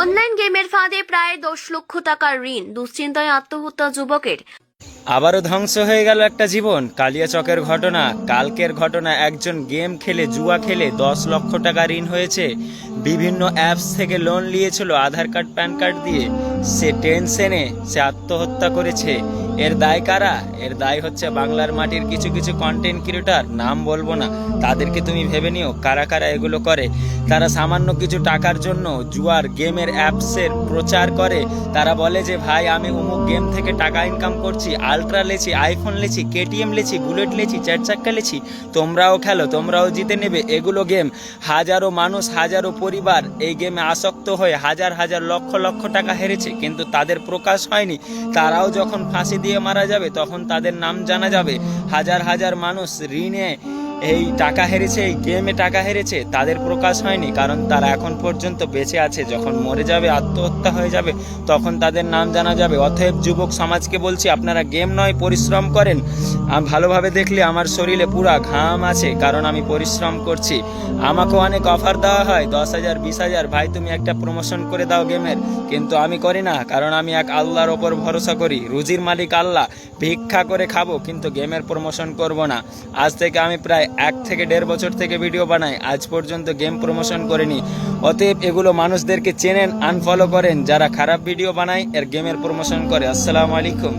Online গেমের ফাঁদে প্রায় 10 লক্ষ টাকার ঋণ, দুশ্চিন্তায় আত্মহত্যা যুবকের। আবারও ধ্বংস হয়ে গেল একটা জীবন। কালিয়াচকের ঘটনা, কালকের ঘটনা। একজন গেম খেলে, জুয়া খেলে 10 লক্ষ টাকা ঋণ হয়েছে। বিভিন্ন অ্যাপস থেকে লোন নিয়েছিল আধার কার্ড প্যান কার্ড দিয়ে। সে টেনশনে সে আত্মহত্যা করেছে। এর দায় কারা? এর দায় হচ্ছে বাংলার মাটির কিছু কিছু কন্টেন্ট ক্রিয়েটর, নাম বলবো না, তাদেরকে তুমি ভেবে নিও কারা কারা এগুলো করে। তারা সামান্য কিছু টাকার জন্য জুয়ার গেমের অ্যাপসের প্রচার করে। তারা বলে যে ভাই আমি অমুক গেম থেকে টাকা ইনকাম করছি, আলট্রা লেছি, আইফোন লেছি, কেটিএম লেছি, বুলেট লেছি, 4 চাক্কা লেছি, তোমরাও খেলো, তোমরাও জিতে নেবে। এগুলো গেম হাজারো মানুষ, হাজারো পরিবার এই গেমে আসক্ত হয়ে হাজার হাজার লক্ষ লক্ষ টাকা হেরেছে, কিন্তু তাদের প্রকাশ হয়নি। তারাও যখন ফাঁসি দিয়ে মারা যাবে তখন তাদের নাম জানা যাবে। হাজার হাজার মানুষ ঋণে এই টাকা হেরেছে, এই গেমে টাকা হেরেছে, তাদের প্রকাশ হয়নি, কারণ তারা এখন পর্যন্ত বেঁচে আছে। যখন মরে যাবে, আত্মহত্যা হয়ে যাবে, তখন তাদের নাম জানা যাবে। অতএব যুবক সমাজকে বলছি, আপনারা গেম নয় পরিশ্রম করেন। আমি ভালোভাবে দেখলে আমার শরীরে পুরা ঘাম আছে, কারণ আমি পরিশ্রম করছি। আমাকেও অনেক অফার দেওয়া হয়, 10,000 20,000, ভাই তুমি একটা প্রমোশন করে দাও গেমের, কিন্তু আমি করি না, কারণ আমি এক আল্লাহর ওপর ভরসা করি। রুজির মালিক আল্লাহ, ভিক্ষা করে খাবো, কিন্তু গেমের প্রমোশন করব না। আজ থেকে আমি প্রায় 1 থেকে 1.5 বছর থেকে ভিডিও বানাই, আজ পর্যন্ত গেম প্রমোশন করিনি। অতএব এগুলো মানুষদেরকে চেনেন, আনফলো করেন যারা খারাপ ভিডিও বানায় এর গেমের প্রমোশন করে। আসসালামু আলাইকুম।